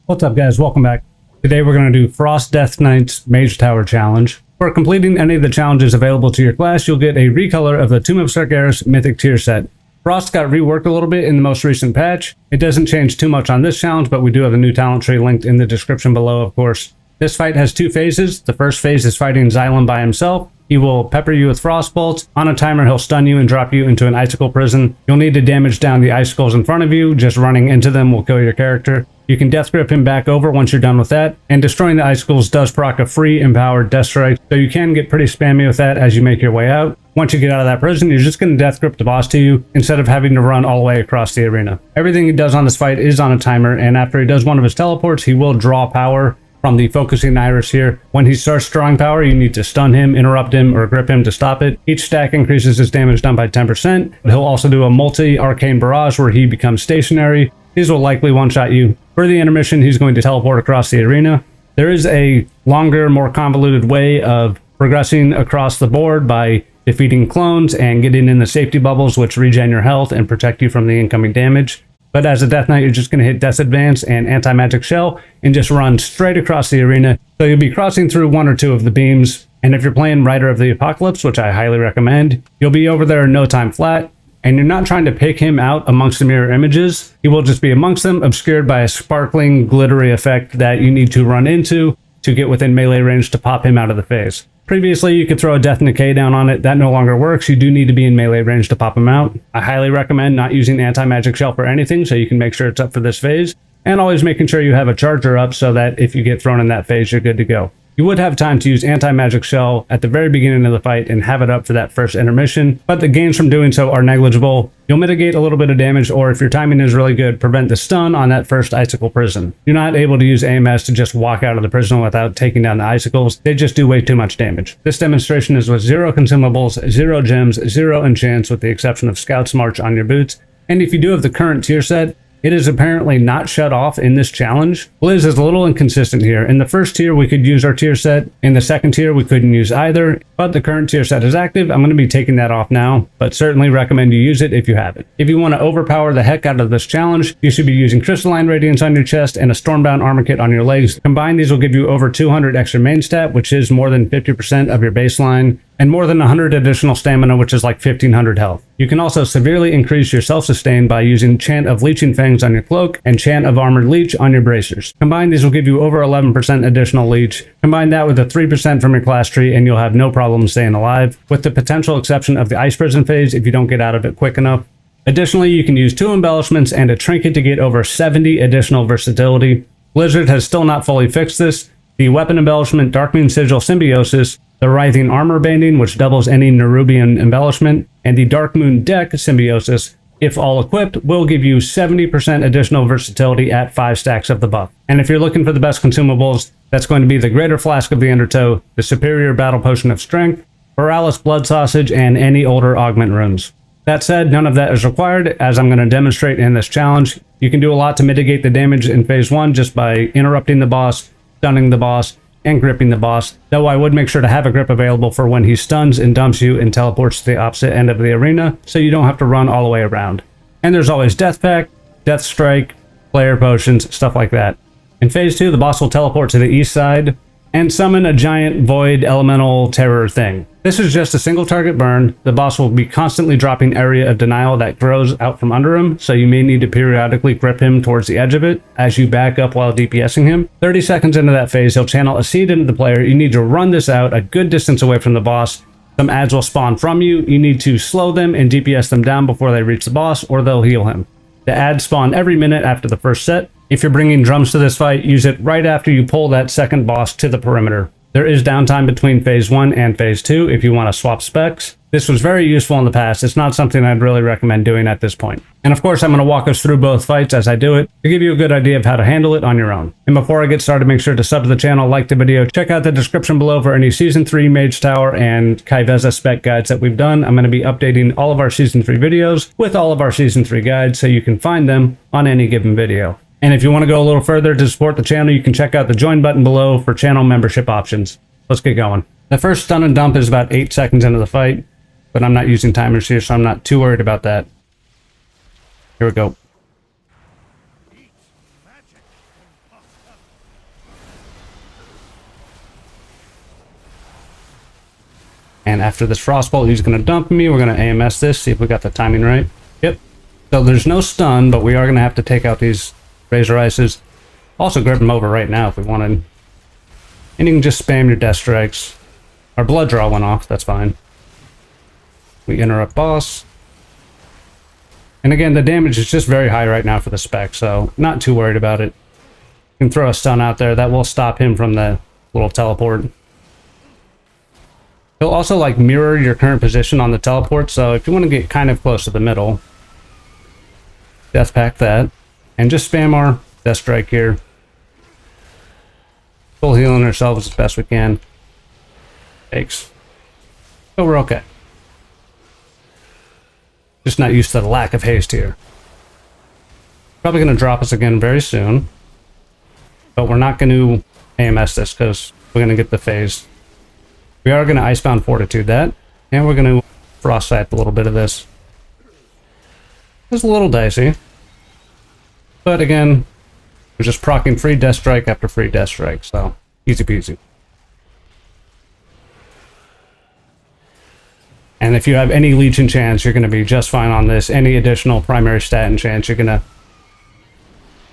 What's up guys, welcome back. Today we're going to do Frost Death Knight's Mage Tower Challenge. For completing any of the challenges available to your class, you'll get a recolor of the Tomb of Sargeras Mythic tier set. Frost got reworked a little bit in the most recent patch. It doesn't change too much on this challenge, but we do have a new talent tree linked in the description below, of course. This fight has two phases. The first phase is fighting Xylem by himself. He will pepper you with frost bolts. On a timer, he'll stun you and drop you into an icicle prison. You'll need to damage down the icicles in front of you. Just running into them will kill your character. You can death grip him back over once you're done with that. And destroying the icicles does proc a free empowered death strike, so you can get pretty spammy with that as you make your way out. Once you get out of that prison, you're just going to death grip the boss to you instead of having to run all the way across the arena. Everything he does on this fight is on a timer, and after he does one of his teleports, he will draw power from the focusing iris here. When he starts drawing power, you need to stun him, interrupt him, or grip him to stop it. Each stack increases his damage done by 10%. He'll also do a multi-arcane barrage where he becomes stationary. These will likely one-shot you. For the intermission, he's going to teleport across the arena. There is a longer, more convoluted way of progressing across the board by defeating clones and getting in the safety bubbles, which regen your health and protect you from the incoming damage. But as a Death Knight, you're just going to hit Death Advance and Anti-Magic Shell and just run straight across the arena. So you'll be crossing through one or two of the beams. And if you're playing Rider of the Apocalypse, which I highly recommend, you'll be over there in no time flat. And you're not trying to pick him out amongst the mirror images. He will just be amongst them, obscured by a sparkling, glittery effect that you need to run into to get within melee range to pop him out of the phase. Previously, you could throw a Death and Decay down on it. That no longer works. You do need to be in melee range to pop him out. I highly recommend not using Anti-Magic Shell for anything, so you can make sure it's up for this phase. And always making sure you have a charger up so that if you get thrown in that phase, you're good to go. You would have time to use Anti-Magic Shell at the very beginning of the fight and have it up for that first intermission, but the gains from doing so are negligible. You'll mitigate a little bit of damage, or if your timing is really good, prevent the stun on that first icicle prison. You're not able to use AMS to just walk out of the prison without taking down the icicles. They just do way too much damage. This demonstration is with 0 consumables, 0 gems, 0 enchants, with the exception of Scout's March on your boots. And if you do have the current tier set, it is apparently not shut off in this challenge. Blizz is a little inconsistent here. In the first tier, we could use our tier set. In the second tier, we couldn't use either, but the current tier set is active. I'm going to be taking that off now, but certainly recommend you use it if you have it. If you want to overpower the heck out of this challenge, you should be using Crystalline Radiance on your chest and a Stormbound armor kit on your legs. Combined, these will give you over 200 extra main stat, which is more than 50% of your baseline, and more than 100 additional stamina, which is like 1500 health. You can also severely increase your self-sustain by using Chant of Leeching Fangs on your cloak and Chant of Armored Leech on your bracers. Combined, these will give you over 11% additional leech. Combine that with a 3% from your class tree and you'll have no problem staying alive, with the potential exception of the Ice Prison phase if you don't get out of it quick enough. Additionally, you can use 2 embellishments and a trinket to get over 70 additional versatility. Blizzard has still not fully fixed this. The weapon embellishment Darkmoon Sigil Symbiosis, the Writhing Armor Banding, which doubles any Nerubian embellishment, and the Darkmoon Deck Symbiosis, if all equipped, will give you 70% additional versatility at 5 stacks of the buff. And if you're looking for the best consumables, that's going to be the Greater Flask of the Undertow, the Superior Battle Potion of Strength, Borealis Blood Sausage, and any older augment runes. That said, none of that is required, as I'm going to demonstrate in this challenge. You can do a lot to mitigate the damage in phase 1 just by interrupting the boss, stunning the boss, and gripping the boss, though I would make sure to have a grip available for when he stuns and dumps you and teleports to the opposite end of the arena, so you don't have to run all the way around. And there's always Death Pack, Death Strike, Player Potions, stuff like that. In phase 2, the boss will teleport to the east side and summon a giant void elemental terror thing. This is just a single target burn. The boss will be constantly dropping area of denial that grows out from under him, so you may need to periodically grip him towards the edge of it as you back up while DPSing him. 30 seconds into that phase, he'll channel a seed into the player. You need to run this out a good distance away from the boss. Some ads will spawn from you. You need to slow them and DPS them down before they reach the boss, or they'll heal him. The ads spawn every minute after the first set. If you're bringing drums to this fight, use it right after you pull that second boss to the perimeter. There is downtime between phase 1 and phase 2 if you want to swap specs. This was very useful in the past. It's not something I'd really recommend doing at this point. And of course, I'm going to walk us through both fights as I do it to give you a good idea of how to handle it on your own. And before I get started, make sure to sub to the channel, like the video, check out the description below for any Season 3 Mage Tower and Kaiveza spec guides that we've done. I'm going to be updating all of our Season 3 videos with all of our Season 3 guides so you can find them on any given video. And if you want to go a little further to support the channel, you can check out the join button below for channel membership options. Let's get going. The first stun and dump is about 8 seconds into the fight, but I'm not using timers here, so I'm not too worried about that. Here we go. And after this Frostbolt, he's going to dump me. We're going to AMS this, see if we got the timing right. Yep. So there's no stun, but we are going to have to take out these Razor Ices. Also grip him over right now if we wanted. And you can just spam your Death Strikes. Our blood draw went off, that's fine. We interrupt boss. And again, the damage is just very high right now for the spec, so not too worried about it. You can throw a stun out there, that will stop him from the little teleport. He'll also like mirror your current position on the teleport, so if you want to get kind of close to the middle, Death Pack that, and just spam our Death Strike here. Full healing ourselves as best we can. Takes. So we're okay. Just not used to the lack of haste here. Probably going to drop us again very soon. But we're not going to AMS this because we're going to get the phase. We are going to Icebound Fortitude that. And we're going to Frost Scythe a little bit of this. It's a little dicey. But again, we're just proccing free Death Strike after free Death Strike. So, easy peasy. And if you have any Leech enchants, you're going to be just fine on this. Any additional primary stat enchants, you're going to...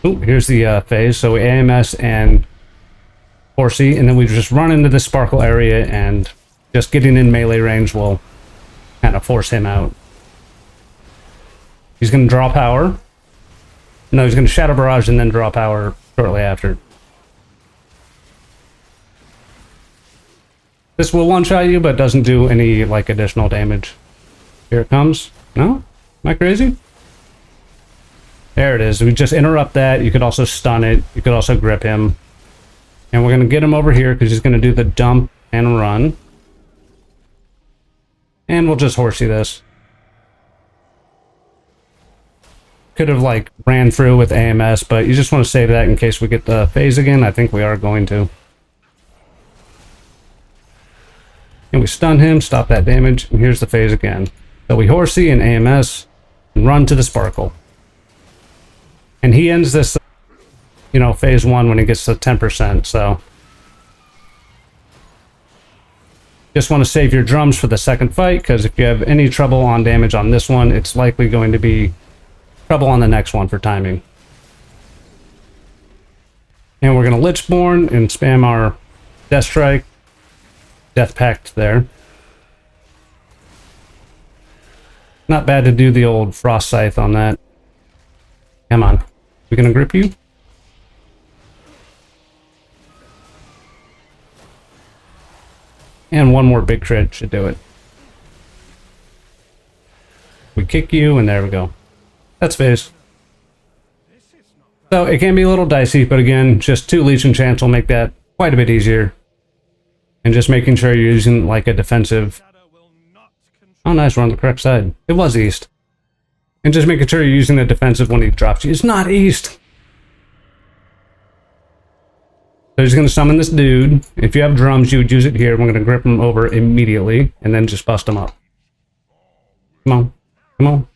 Oh, here's the phase. So we AMS and Horsey, and then we just run into the Sparkle area, and just getting in melee range will kind of force him out. He's going to draw power. No, he's going to Shadow Barrage and then draw power shortly after. This will one-shot you, but doesn't do any, like, additional damage. Here it comes. No? Am I crazy? There it is. We just interrupt that. You could also stun it. You could also grip him. And we're going to get him over here because he's going to do the dump and run. And we'll just Horsey this. Could have, like, ran through with AMS, but you just want to save that in case we get the phase again. I think we are going to. And we stun him, stop that damage, and here's the phase again. So we Horsey and AMS, and run to the Sparkle. And he ends this, you know, phase 1 when he gets to 10%, so... Just want to save your drums for the second fight, because if you have any trouble on damage on this one, it's likely going to be trouble on the next one for timing. And we're going to Lichborn and spam our Death Strike. Death Pact there. Not bad to do the old Frost Scythe on that. Come on. We gonna grip you? And one more big crit should do it. We kick you, and there we go. That's phase. So it can be a little dicey, but again, just 2 Leech enchants will make that quite a bit easier. And just making sure you're using, like, a defensive... Oh, nice, we're on the correct side. It was east. And just making sure you're using the defensive when he drops you. It's not east! So he's going to summon this dude. If you have drums, you would use it here. We're going to grip him over immediately, and then just bust him up. Come on. Come on.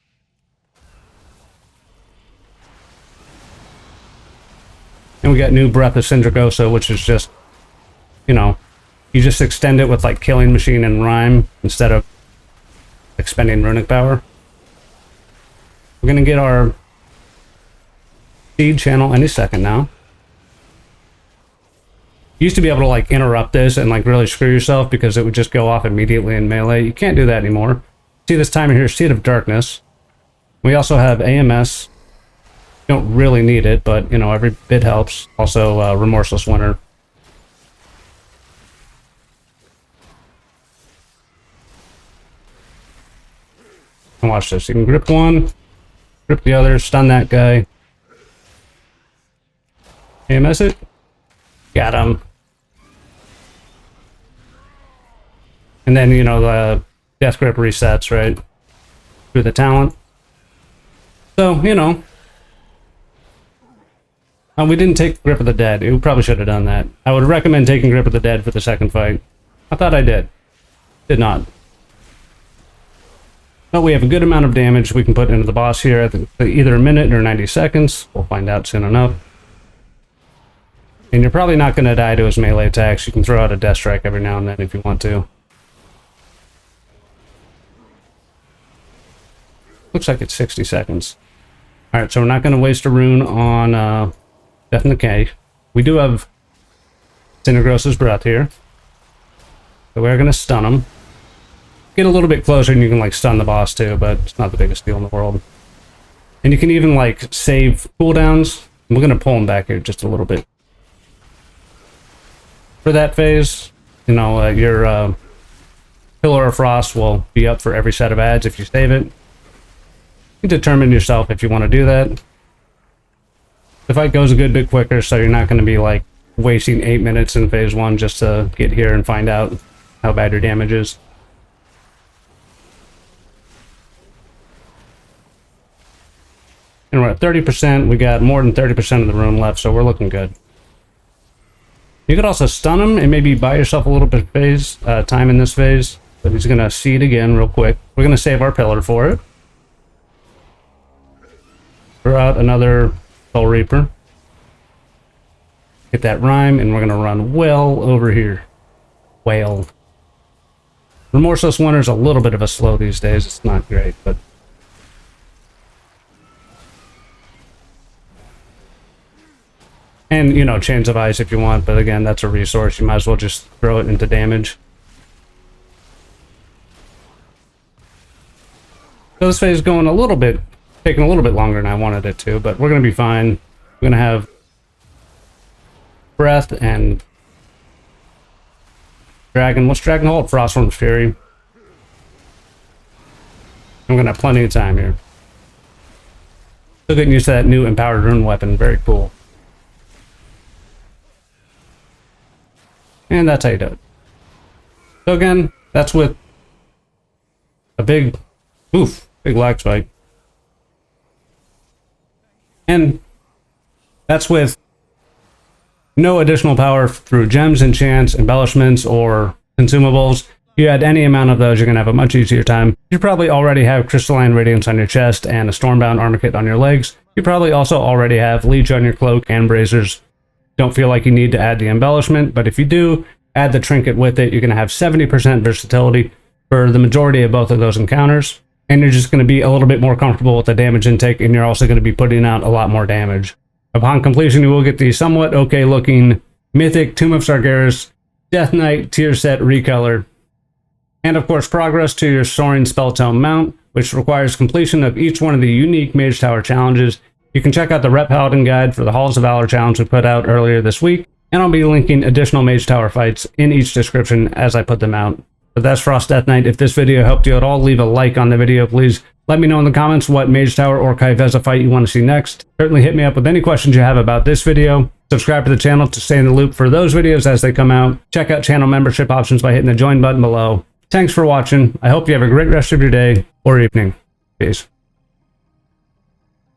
And we got new Breath of Sindragosa, which is just, you know... You just extend it with, like, Killing Machine and Rhyme instead of expending runic power. We're going to get our seed channel any second now. You used to be able to, like, interrupt this and, like, really screw yourself because it would just go off immediately in melee. You can't do that anymore. See this timer here, Seed of Darkness. We also have AMS. You don't really need it, but, you know, every bit helps. Also, Remorseless Winter. And watch this. You can grip one, grip the other, stun that guy. AMS it. Got him. And then, you know, the Death Grip resets, right? Through the talent. So, you know. We didn't take Grip of the Dead. We probably should have done that. I would recommend taking Grip of the Dead for the second fight. I thought I did. Did not. But we have a good amount of damage we can put into the boss here at either a minute or 90 seconds. We'll find out soon enough. And you're probably not going to die to his melee attacks. You can throw out a Death Strike every now and then if you want to. Looks like it's 60 seconds. Alright, so we're not going to waste a rune on Death and Decay. We do have Sindragosa's Breath here. So we're going to stun him. Get a little bit closer and you can like stun the boss too, but it's not the biggest deal in the world. And you can even like save cooldowns. We're going to pull him back here just a little bit. For that phase, you know, your Pillar of Frost will be up for every set of ads if you save it. You determine yourself if you want to do that. The fight goes a good bit quicker, so you're not going to be like wasting 8 minutes in phase 1 just to get here and find out how bad your damage is. And we're at 30%. We got more than 30% of the room left, so we're looking good. You could also stun him and maybe buy yourself a little bit of phase time in this phase. But he's going to seed again real quick. We're going to save our pillar for it. Throw out another Soul Reaper. Get that rhyme, and we're going to run well over here. Whale. Remorseless Winter's a little bit of a slow these days. It's not great, but... And, you know, Chains of Ice if you want, but again, that's a resource. You might as well just throw it into damage. So this phase is going a little bit, taking a little bit longer than I wanted it to, but we're going to be fine. We're going to have Breath and Dragon. What's Dragon Hold? Frostworm's Fury. I'm going to have plenty of time here. Still getting used to that new Empowered Rune weapon. Very cool. And that's how you do it. So again, that's with a big lag spike. And that's with no additional power through gems, enchants, embellishments, or consumables. If you add any amount of those, you're going to have a much easier time. You probably already have Crystalline Radiance on your chest and a Stormbound armor kit on your legs. You probably also already have Leech on your cloak and bracers. Don't feel like you need to add the embellishment, but if you do, add the trinket with it. You're going to have 70% versatility for the majority of both of those encounters. And you're just going to be a little bit more comfortable with the damage intake, and you're also going to be putting out a lot more damage. Upon completion, you will get the somewhat okay looking Mythic Tomb of Sargeras Death Knight tier set recolor. And of course, progress to your Soaring Spelltome mount, which requires completion of each one of the unique Mage Tower challenges. You can check out the Rep Paladin guide for the Halls of Valor challenge we put out earlier this week, and I'll be linking additional Mage Tower fights in each description as I put them out. But that's Frost Death Knight. If this video helped you at all, leave a like on the video, please. Let me know in the comments what Mage Tower or Kaiveza fight you want to see next. Certainly hit me up with any questions you have about this video. Subscribe to the channel to stay in the loop for those videos as they come out. Check out channel membership options by hitting the join button below. Thanks for watching. I hope you have a great rest of your day or evening. Peace.